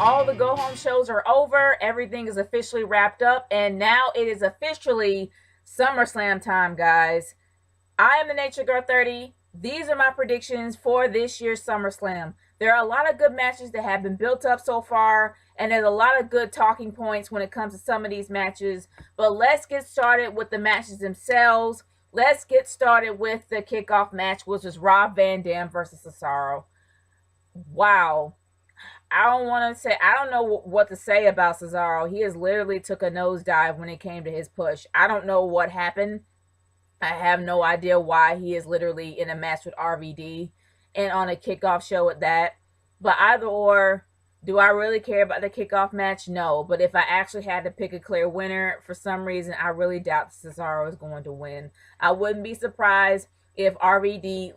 all the go-home shows are over. Everything is officially wrapped up. And now it is officially SummerSlam time, guys. I am the Nature Girl 30. These are my predictions for this year's SummerSlam. There are a lot of good matches that have been built up so far, and there's a lot of good talking points when it comes to some of these matches. But let's get started with the matches themselves. Let's get started with the kickoff match, which is Rob Van Dam versus Cesaro. Wow. I don't know what to say about Cesaro. He has literally took a nosedive when it came to his push. I don't know what happened. I have no idea why he is literally in a match with RVD and on a kickoff show at that. But either or, do I really care about the kickoff match? No. But if I actually had to pick a clear winner, for some reason, I really doubt Cesaro is going to win. I wouldn't be surprised if RVD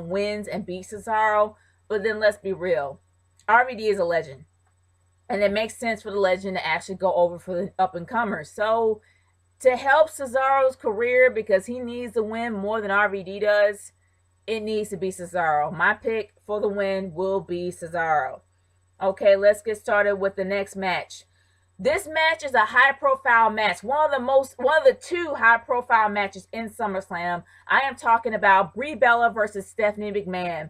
wins and beats Cesaro. But then let's be real. RVD is a legend. And it makes sense for the legend to actually go over for the up-and-comers. So to help Cesaro's career, because he needs to win more than RVD does, it needs to be Cesaro. My pick for the win will be Cesaro. Okay, let's get started with the next match. This match is a high-profile match. One of the two high-profile matches in SummerSlam. I am talking about Brie Bella versus Stephanie McMahon.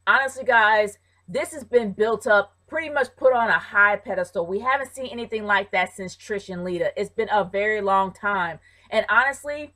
Honestly, guys, this has been built up, pretty much put on a high pedestal. We haven't seen anything like that since Trish and Lita. It's been a very long time. And honestly,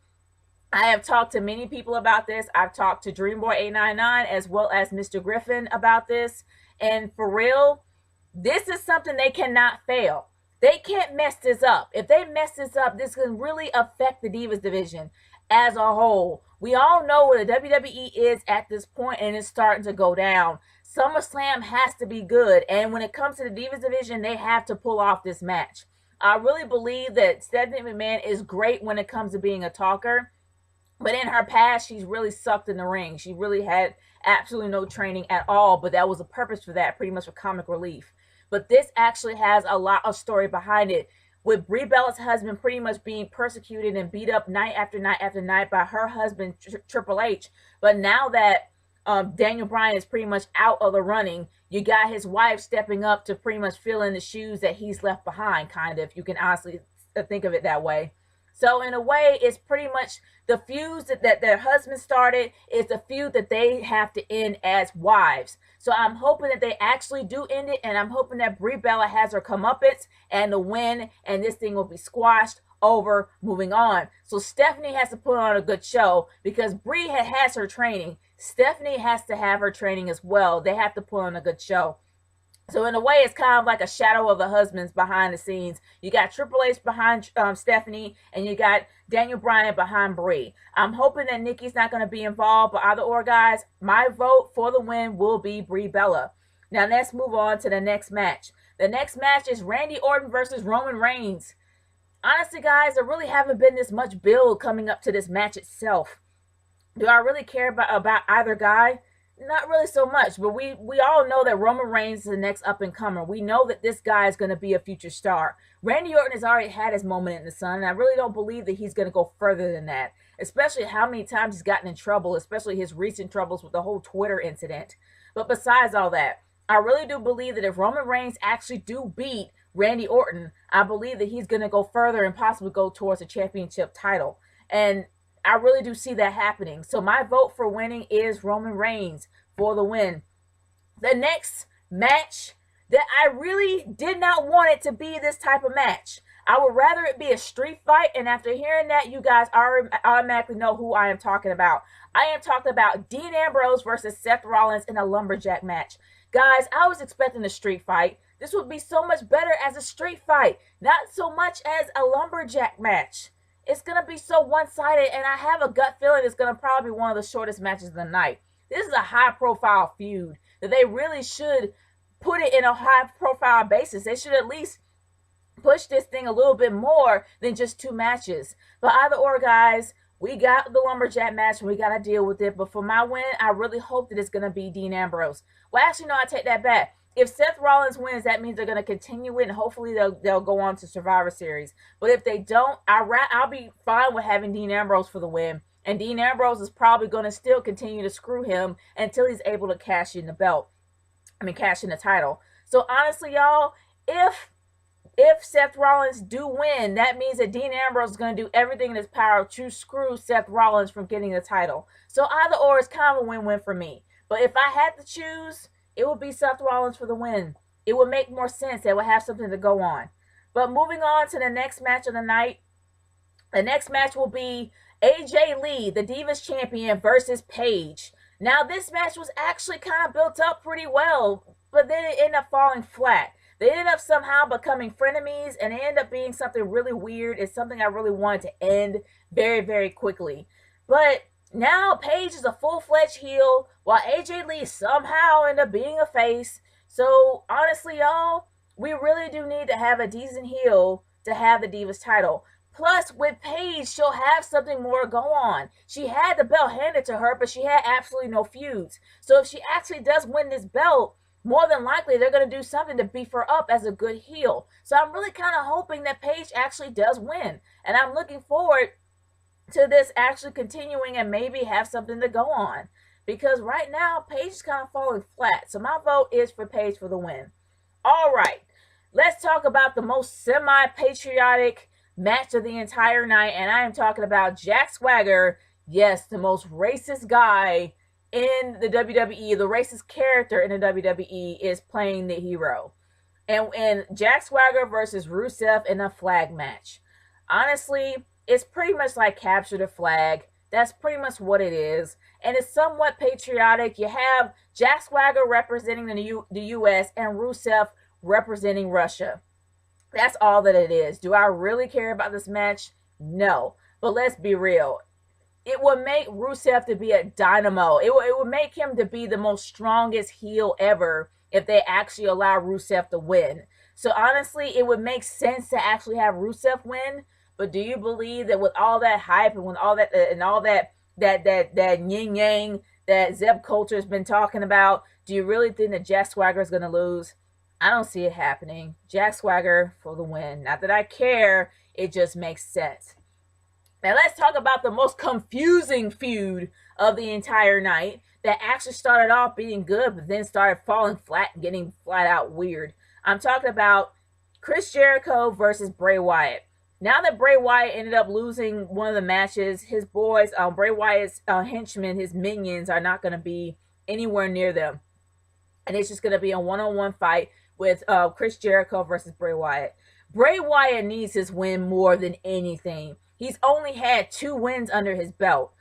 I have talked to many people about this. I've talked to Dreamboy899 as well as Mr. Griffin about this. And for real, this is something they cannot fail. They can't mess this up. If they mess this up, this can really affect the Divas division as a whole. We all know where the WWE is at this point, and it's starting to go down. SummerSlam has to be good, and when it comes to the Divas division, they have to pull off this match. I really believe that Stephanie McMahon is great when it comes to being a talker, but in her past, she's really sucked in the ring. She really had absolutely no training at all, but that was a purpose for that, pretty much for comic relief. But this actually has a lot of story behind it, with Brie Bella's husband pretty much being persecuted and beat up night after night after night by her husband, Triple H. But now that Daniel Bryan is pretty much out of the running, you got his wife stepping up to pretty much fill in the shoes that he's left behind, kind of, if you can honestly think of it that way. So in a way, it's pretty much the feuds that their husband started is the feud that they have to end as wives. So I'm hoping that they actually do end it, and I'm hoping that Brie Bella has her comeuppance and the win, and this thing will be squashed over, moving on. So Stephanie has to put on a good show, because Brie has her training. Stephanie has to have her training as well. They have to put on a good show. So in a way, it's kind of like a shadow of the husbands behind the scenes. You got Triple H behind Stephanie, and you got Daniel Bryan behind Brie. I'm hoping that Nikki's not going to be involved, but either or, guys, my vote for the win will be Brie Bella. Now let's move on to the next match. The next match is Randy Orton versus Roman Reigns. Honestly, guys, there really haven't been this much build coming up to this match itself. Do I really care about either guy? Not really so much, but we all know that Roman Reigns is the next up-and-comer. We know that this guy is going to be a future star. Randy Orton has already had his moment in the sun, and I really don't believe that he's going to go further than that, especially how many times he's gotten in trouble, especially his recent troubles with the whole Twitter incident. But besides all that, I really do believe that if Roman Reigns actually do beat Randy Orton, I believe that he's going to go further and possibly go towards a championship title. And I really do see that happening. So my vote for winning is Roman Reigns for the win. The next match that I really did not want it to be this type of match. I would rather it be a street fight, and after hearing that, you guys automatically know who I am talking about. I am talking about Dean Ambrose versus Seth Rollins in a lumberjack match. Guys, I was expecting a street fight. This would be so much better as a street fight, not so much as a lumberjack match. It's going to be so one-sided, and I have a gut feeling it's going to probably be one of the shortest matches of the night. This is a high-profile feud that they really should put it in a high-profile basis. They should at least push this thing a little bit more than just 2 matches. But either or, guys, we got the lumberjack match, and we got to deal with it. But for my win, I really hope that it's going to be Dean Ambrose. Well, actually, no, I take that back. If Seth Rollins wins, that means they're going to continue it, and hopefully they'll go on to Survivor Series. But if they don't, I'll be fine with having Dean Ambrose for the win. And Dean Ambrose is probably going to still continue to screw him until he's able to cash in the title. So honestly, y'all, if Seth Rollins do win, that means that Dean Ambrose is going to do everything in his power to screw Seth Rollins from getting the title. So either or is kind of a win-win for me. But if I had to choose, it would be Seth Rollins for the win. It would make more sense. It would have something to go on. But moving on to the next match of the night. The next match will be AJ Lee, the Divas Champion, versus Paige. Now, this match was actually kind of built up pretty well, but then it ended up falling flat. They ended up somehow becoming frenemies, and it ended up being something really weird. It's something I really wanted to end very, very quickly. But now Paige is a full-fledged heel, while AJ Lee somehow ended up being a face. So, honestly, y'all, we really do need to have a decent heel to have the Divas title. Plus, with Paige, she'll have something more go on. She had the belt handed to her, but she had absolutely no feuds. So if she actually does win this belt, more than likely they're going to do something to beef her up as a good heel. So I'm really kind of hoping that Paige actually does win. And I'm looking forward to this actually continuing and maybe have something to go on. Because right now, Paige is kind of falling flat. So my vote is for Paige for the win. All right, let's talk about the most semi-patriotic match of the entire night, and I am talking about Jack Swagger, yes, the most racist guy in the WWE, the racist character in the WWE is playing the hero. And Jack Swagger versus Rusev in a flag match. Honestly, it's pretty much like capture the flag. That's pretty much what it is. And it's somewhat patriotic. You have Jack Swagger representing the U.S. and Rusev representing Russia. That's all that it is. Do I really care about this match? No. But let's be real. It would make Rusev to be a dynamo. It would make him to be the most strongest heel ever if they actually allow Rusev to win. So honestly, it would make sense to actually have Rusev win. But do you believe that with all that hype and with all that yin yang that Zeb Coulter has been talking about, do you really think that Jack Swagger is going to lose? I don't see it happening. Jack Swagger for the win. Not that I care, it just makes sense. Now let's talk about the most confusing feud of the entire night that actually started off being good, but then started falling flat and getting flat out weird. I'm talking about Chris Jericho versus Bray Wyatt. Now that Bray Wyatt ended up losing one of the matches, his boys, Bray Wyatt's henchmen, his minions, are not going to be anywhere near them. And it's just going to be a one-on-one fight with Chris Jericho versus Bray Wyatt. Bray Wyatt needs his win more than anything. He's only had 2 wins under his belt.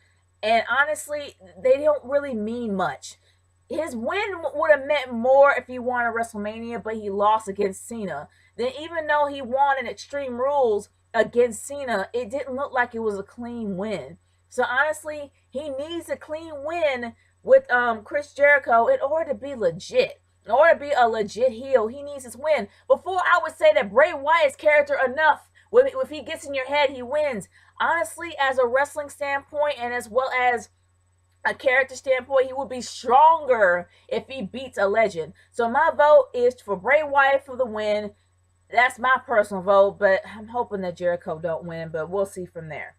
And honestly, they don't really mean much. His win would have meant more if he won at WrestleMania, but he lost against Cena. Then even though he won in Extreme Rules against Cena, it didn't look like it was a clean win. So honestly, he needs a clean win with Chris Jericho in order to be legit. In order to be a legit heel, he needs his win. Before I would say that Bray Wyatt's character enough, if he gets in your head, he wins. Honestly, as a wrestling standpoint and as well as a character standpoint, he would be stronger if he beats a legend. So my vote is for Bray Wyatt for the win. That's my personal vote, but I'm hoping that Jericho don't win, but we'll see from there.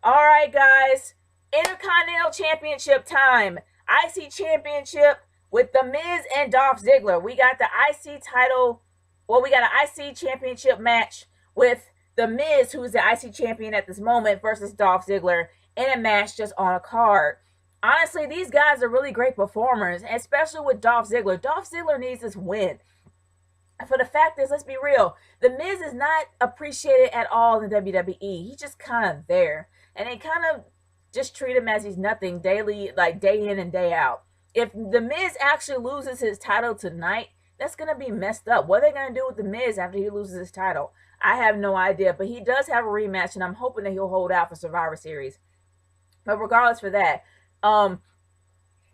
All right, guys. Intercontinental Championship time. IC Championship with The Miz and Dolph Ziggler. We got the IC title, we got an IC Championship match with The Miz, who is the IC champion at this moment, versus Dolph Ziggler in a match just on a card. Honestly, these guys are really great performers, especially with Dolph Ziggler. Dolph Ziggler needs this win. For the fact is, let's be real, The Miz is not appreciated at all in the WWE. He's just kind of there. And they kind of just treat him as he's nothing daily, like day in and day out. If The Miz actually loses his title tonight, that's going to be messed up. What are they going to do with The Miz after he loses his title? I have no idea. But he does have a rematch, and I'm hoping that he'll hold out for Survivor Series. But regardless for that,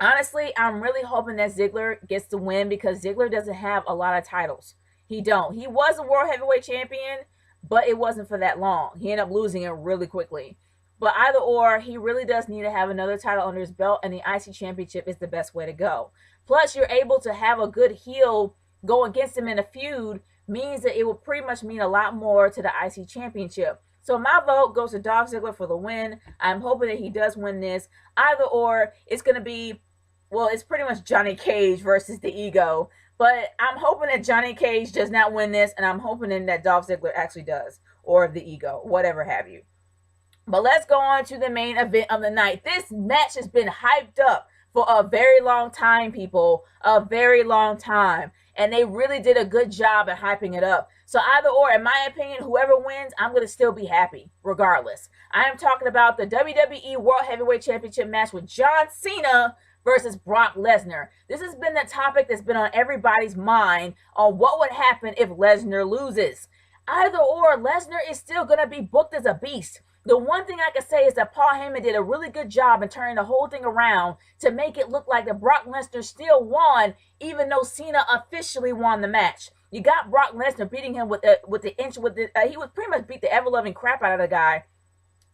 honestly, I'm really hoping that Ziggler gets the win because Ziggler doesn't have a lot of titles. He don't. He was a World Heavyweight Champion, but it wasn't for that long. He ended up losing it really quickly. But either or, he really does need to have another title under his belt, and the IC Championship is the best way to go. Plus, you're able to have a good heel go against him in a feud, means that it will pretty much mean a lot more to the IC Championship. So my vote goes to Dolph Ziggler for the win. I'm hoping that he does win this. Either or, it's going to be, well, it's pretty much Johnny Cage versus the Ego. But I'm hoping that Johnny Cage does not win this, and I'm hoping that Dolph Ziggler actually does, or the ego, whatever have you. But let's go on to the main event of the night. This match has been hyped up for a very long time, people. A very long time. And they really did a good job at hyping it up. So either or, in my opinion, whoever wins, I'm going to still be happy, regardless. I am talking about the WWE World Heavyweight Championship match with John Cena versus Brock Lesnar. This has been the topic that's been on everybody's mind on what would happen if Lesnar loses. Either or, Lesnar is still going to be booked as a beast. The one thing I can say is that Paul Heyman did a really good job in turning the whole thing around to make it look like that Brock Lesnar still won, even though Cena officially won the match. You got Brock Lesnar beating him he was pretty much beat the ever-loving crap out of the guy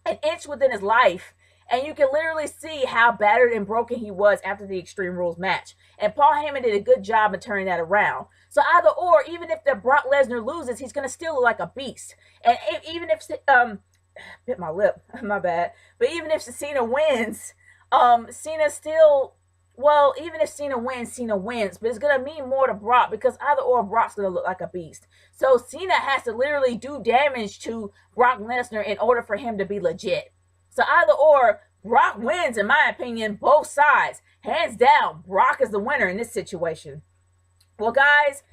an inch within his life. And you can literally see how battered and broken he was after the Extreme Rules match. And Paul Heyman did a good job in turning that around. So either or, even if the Brock Lesnar loses, he's going to still look like a beast. And even if bit my lip, my bad. But even if Cena wins, Cena still, well, even if Cena wins. But it's going to mean more to Brock because either or, Brock's going to look like a beast. So Cena has to literally do damage to Brock Lesnar in order for him to be legit. So either or, Brock wins, in my opinion, both sides. Hands down, Brock is the winner in this situation. Well, guys,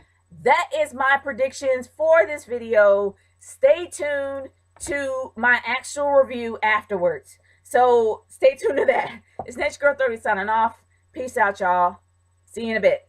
that is my predictions for this video. Stay tuned to my actual review afterwards. So stay tuned to that. It's Naturegirl 30 signing off. Peace out, y'all. See you in a bit.